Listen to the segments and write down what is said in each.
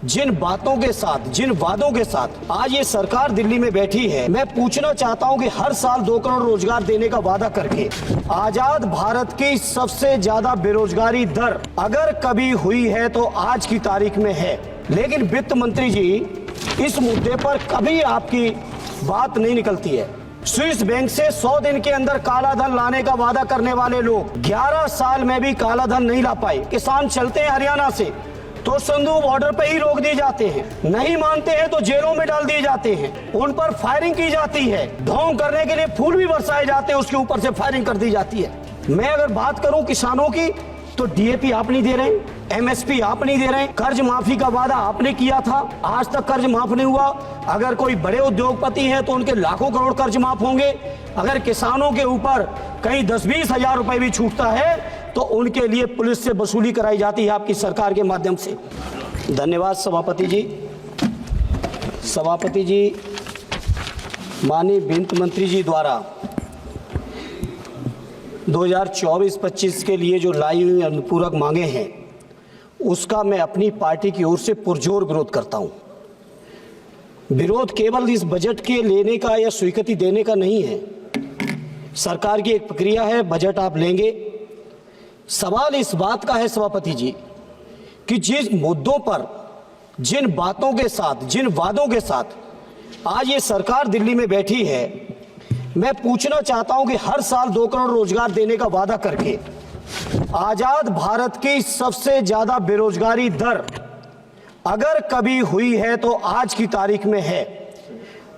जिन बातों के साथ, जिन वादों के साथ आज ये सरकार दिल्ली में बैठी है, मैं पूछना चाहता हूं कि हर साल 2 करोड़ रोजगार देने का वादा करके आजाद भारत की सबसे ज्यादा बेरोजगारी दर अगर कभी हुई है तो आज की तारीख में है। लेकिन वित्त मंत्री जी, इस मुद्दे पर कभी आपकी बात नहीं निकलती है। स्विस बैंक से 100 दिन के अंदर काला धन लाने का वादा करने वाले लोग 11 साल में भी काला धन नहीं ला पाए। किसान चलते हैं हरियाणा से तो संदूक बॉर्डर पे ही रोक दिए जाते हैं, नहीं मानते हैं तो जेलों में डाल दिए जाते हैं, उन पर फायरिंग की जाती है, ढोंग करने के लिए फूल भी बरसाए जाते हैं, उसके ऊपर से फायरिंग कर दी जाती है। मैं अगर बात करूं किसानों की तो डीएपी आप नहीं दे रहे, एमएसपी आप नहीं दे रहे, कर्ज माफी का वादा आपने किया था, आज तक कर्ज माफ नहीं हुआ। अगर कोई बड़े उद्योगपति हैं तो उनके लाखों करोड़ कर्ज माफ होंगे। अगर किसानों के ऊपर कहीं 10-20 हजार रुपए भी छूटता है तो उनके लिए पुलिस से वसूली कराई जाती है आपकी सरकार के माध्यम से। धन्यवाद सभापति जी। सभापति जी, माननीय वित्त मंत्री जी द्वारा 2024-25 के लिए जो लाई हुई अनुपूरक मांगे हैं उसका मैं अपनी पार्टी की ओर से पुरजोर विरोध करता हूं। विरोध केवल इस बजट के लेने का या स्वीकृति देने का नहीं है। सरकार की एक प्रक्रिया है, बजट आप लेंगे। सवाल इस बात का है सभापति जी कि जिस मुद्दों पर, जिन बातों के साथ, जिन वादों के साथ आज ये सरकार दिल्ली में बैठी है, मैं पूछना चाहता हूं कि हर साल 2 करोड़ रोजगार देने का वादा करके आजाद भारत की सबसे ज्यादा बेरोजगारी दर अगर कभी हुई है तो आज की तारीख में है।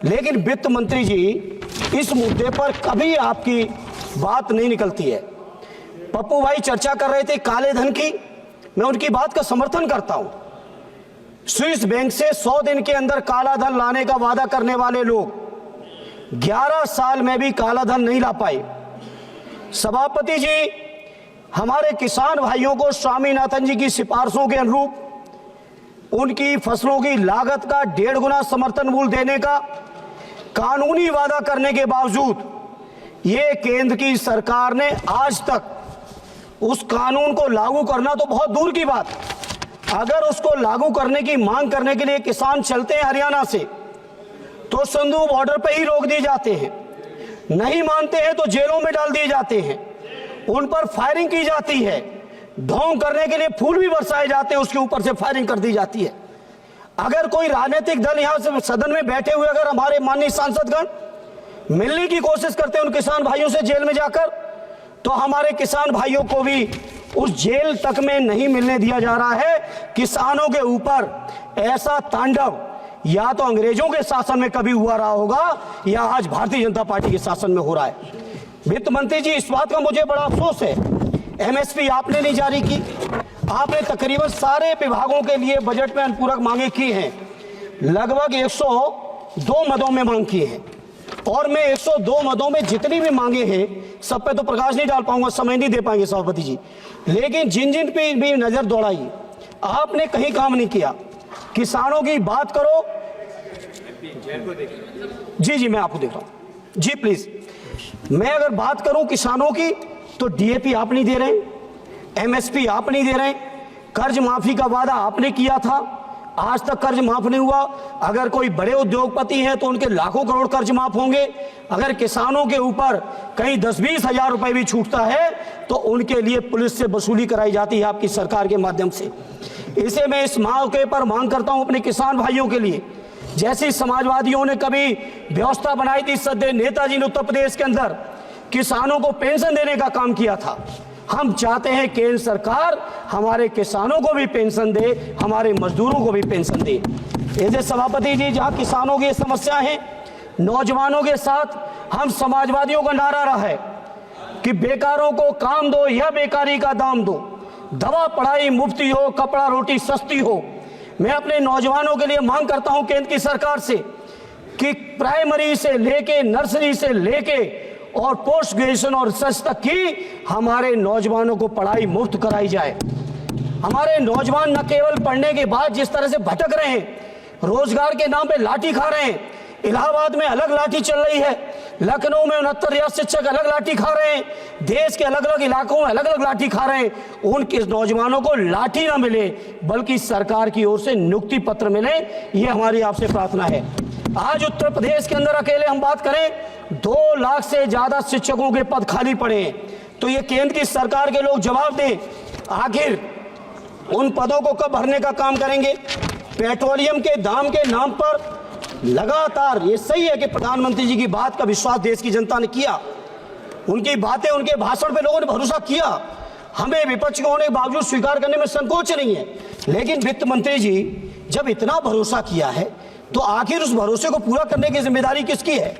लेकिन वित्त मंत्री जी, इस मुद्दे पर कभी आपकी बात नहीं निकलती है। पप्पू भाई चर्चा कर रहे थे काले धन की, मैं उनकी बात का समर्थन करता हूं। स्विस बैंक से 100 दिन के अंदर काला धन लाने का वादा करने वाले लोग 11 साल में भी काला धन नहीं ला पाए। सभापति जी, हमारे किसान भाइयों को स्वामीनाथन जी की सिफारिशों के अनुरूप उनकी फसलों की लागत का 1.5 गुना समर्थन मूल्य देने का कानूनी वादा करने के बावजूद ये केंद्र की सरकार ने आज तक उस कानून को लागू करना तो बहुत दूर की बात, अगर उसको लागू करने की मांग करने के लिए किसान चलते हैं हरियाणा से तो संदूक बॉर्डर पे ही रोक दिए जाते हैं, नहीं मानते हैं तो जेलों में डाल दिए जाते हैं, उन पर फायरिंग की जाती है, ढोंग करने के लिए फूल भी बरसाए जाते हैं, उसके ऊपर से फायरिंग कर दी जाती है। अगर कोई राजनीतिक दल यहां से सदन में बैठे हुए अगर हमारे माननीय सांसदगण मिलने की कोशिश करते हैं उन किसान भाइयों से जेल में जाकर, तो हमारे किसान भाइयों को भी उस जेल तक में नहीं मिलने दिया जा रहा है। किसानों के ऊपर ऐसा तांडव या तो अंग्रेजों के शासन में कभी हुआ रहा होगा या आज भारतीय जनता पार्टी के शासन में हो रहा है। वित्त मंत्री जी, इस बात का मुझे बड़ा अफसोस है, एमएसपी आपने नहीं जारी की। आपने तकरीबन सारे विभागों के लिए बजट में अनुपूरक मांगे की हैं, लगभग 102 मदों में मांग की है, और मैं 102 मदों में जितनी भी मांगे हैं सब पे तो प्रकाश नहीं डाल पाऊंगा, समय नहीं दे पाएंगे सभापति जी, लेकिन जिन जिन पे भी नजर दौड़ाई आपने कहीं काम नहीं किया। किसानों की बात करो, जी मैं आपको देख रहा हूं जी, प्लीज। मैं अगर बात करूं किसानों की तो डीएपी आप नहीं दे रहे, एमएसपी आप नहीं दे रहे, कर्ज माफी का वादा आपने किया था, आज तक कर्ज माफ नहीं हुआ। अगर कोई बड़े उद्योगपति हैं तो उनके लाखों करोड़ कर्ज माफ होंगे। अगर किसानों के ऊपर कहीं 10-20 हजार रुपए भी छूटता है तो उनके लिए पुलिस से वसूली कराई जाती है आपकी सरकार के माध्यम से। इसे मैं इस मौके पर मांग करता हूं अपने किसान भाइयों के लिए, जैसे समाजवादियों ने कभी व्यवस्था बनाई थी, सदैव नेताजी ने उत्तर प्रदेश के अंदर किसानों को पेंशन देने का काम किया था। हम चाहते हैं केंद्र सरकार हमारे किसानों को भी पेंशन दे, हमारे मजदूरों को भी पेंशन दे। ऐसे सभापति जी, जहां किसानों की समस्या है, नौजवानों के साथ हम समाजवादियों का नारा रहा है कि बेकारों को काम दो या बेकारी का दाम दो, दवा पढ़ाई मुफ्ती हो, कपड़ा रोटी सस्ती हो। मैं अपने नौजवानों के लिए मांग करता हूं केंद्र की सरकार से कि प्राइमरी से लेके, नर्सरी से लेके और पोस्ट ग्रेजुएशन और रिसर्च तक की हमारे नौजवानों को पढ़ाई मुफ्त कराई जाए। हमारे नौजवान न केवल पढ़ने के बाद जिस तरह से भटक रहे हैं, रोजगार के नाम पे लाठी खा रहे हैं। इलाहाबाद में अलग लाठी चल रही है, लखनऊ में 69,000 शिक्षक अलग लाठी खा रहे हैं, देश के अलग अलग इलाकों में अलग अलग लाठी खा रहे हैं। उनके नौजवानों को लाठी ना मिले बल्कि सरकार की ओर से नियुक्ति पत्र मिले, ये हमारी आपसे प्रार्थना है। आज उत्तर प्रदेश के अंदर अकेले हम बात करें 2 लाख से ज्यादा शिक्षकों के पद खाली पड़े हैं, तो ये केंद्र की सरकार के लोग जवाब दें, आखिर उन पदों को कब भरने का काम करेंगे। पेट्रोलियम के दाम के नाम पर लगातार, ये सही है कि प्रधानमंत्री जी की बात का विश्वास देश की जनता ने किया, उनकी बातें, उनके भाषण पे लोगों ने भरोसा किया, हमें विपक्ष के होने के बावजूद स्वीकार करने में संकोच नहीं है। लेकिन वित्त मंत्री जी जब इतना भरोसा किया है तो आखिर उस भरोसे को पूरा करने की जिम्मेदारी किसकी है।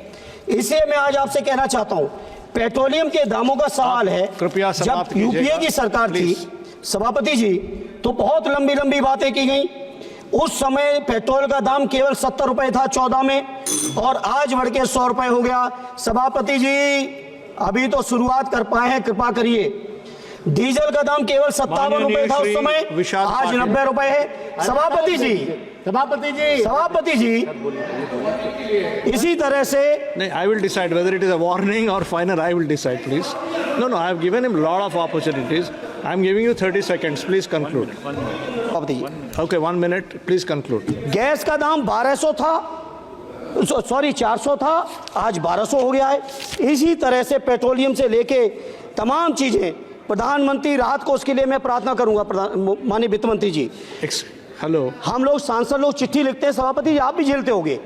इसलिए मैं आज आपसे कहना चाहता हूं, पेट्रोलियम के दामों का सवाल है, कृपया जब यूपीए की सरकार थी सभापति जी तो बहुत लंबी लंबी बातें की गई। उस समय पेट्रोल का दाम केवल 70 रुपए था 14 में, और आज बढ़ के 100 रुपए हो गया। सभापति जी अभी तो शुरुआत कर पाए हैं, कृपा करिए। डीजल का दाम केवल 57 रुपए था उस समय, आज 90 रुपए है। सभापति जी इसी तरह से नहीं, I will decide whether it is a warning or final. I will decide, please. No, I have given him a lot of opportunities. I am giving you 30 seconds. Please conclude. Okay, 1 minute. Please conclude. Gas का दाम 1200 था, 400 था, आज 1200 हो गया है। इसी तरह से पेट्रोलियम से लेके तमाम चीजें, प्रधानमंत्री राहत कोष के लिए मैं प्रार्थना करूंगा माननीय वित्त मंत्री जी। हेलो, हम लोग सांसद लोग चिट्ठी लिखते हैं, सभापति जी आप भी झेलते होंगे,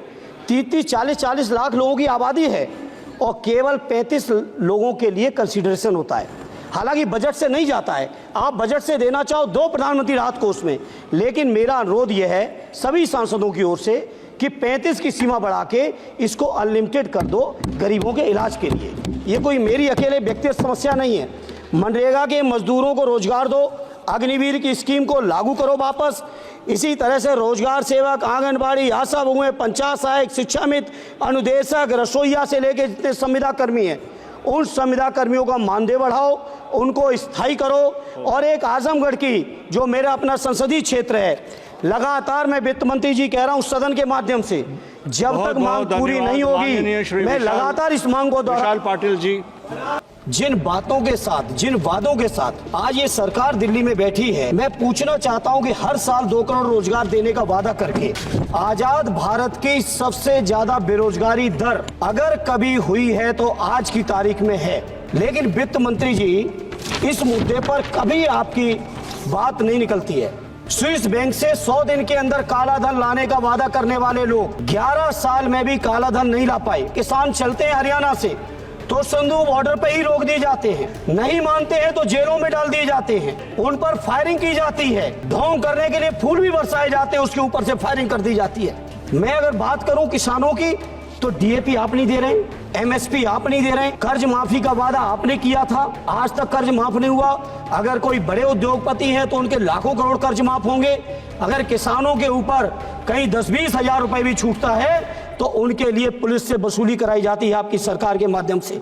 30-40 लाख लोगों की आबादी है और केवल 35 लोगों के लिए कंसीडरेशन होता है। हालांकि बजट से नहीं जाता है, आप बजट से देना चाहो दो प्रधानमंत्री राहत कोष में, लेकिन मेरा अनुरोध यह है सभी सांसदों की ओर से कि 35 की सीमा बढ़ा के इसको अनलिमिटेड कर दो गरीबों के इलाज के लिए। ये कोई मेरी अकेले व्यक्तिगत समस्या नहीं है। मनरेगा के मजदूरों को रोजगार दो, अग्निवीर की स्कीम को लागू करो वापस। इसी तरह से रोजगार सेवक, आंगनबाड़ी, आशा बहुएं, पंचायत सहायक, शिक्षा मित्र, अनुदेशक, रसोईया से लेकर जितने संविदा कर्मी हैं, उन संविदा कर्मियों का मानदेय बढ़ाओ, उनको स्थायी करो। और एक आजमगढ़ की जो मेरा अपना संसदीय क्षेत्र है, लगातार मैं वित्त मंत्री जी कह रहा हूं सदन के माध्यम से, जब तक मांग पूरी नहीं होगी मैं लगातार इस मांग को विशाल पाटिल जी, जिन बातों के साथ, जिन वादों के साथ आज ये सरकार दिल्ली में बैठी है, मैं पूछना चाहता हूं कि हर साल 2 करोड़ रोजगार देने का वादा करके आजाद भारत की सबसे ज्यादा बेरोजगारी दर अगर कभी हुई है तो आज की तारीख में है। लेकिन वित्त मंत्री जी इस मुद्दे पर कभी आपकी बात नहीं निकलती है। स्विस बैंक से 100 दिन के अंदर काला धन लाने का वादा करने वाले लोग 11 साल में भी काला धन नहीं ला पाए। किसान चलते हैं हरियाणा से तो संदूक बॉर्डर पे ही रोक दिए जाते हैं, नहीं मानते हैं तो जेलों में डाल दिए जाते हैं, उन पर फायरिंग की जाती है, ढोंग करने के लिए फूल भी बरसाए जाते हैं, उसके ऊपर से फायरिंग कर दी जाती है। मैं अगर बात करूं किसानों की तो डीएपी आप नहीं दे रहे, एमएसपी आप नहीं दे रहे, कर्ज माफी का वादा आपने किया था, आज तक कर्ज माफ नहीं हुआ। अगर कोई बड़े उद्योगपति हैं तो उनके लाखों करोड़ कर्ज माफ होंगे। अगर किसानों के ऊपर कहीं 10-20 हजार रुपए भी छूटता है तो उनके लिए पुलिस से वसूली कराई जाती है आपकी सरकार के माध्यम से।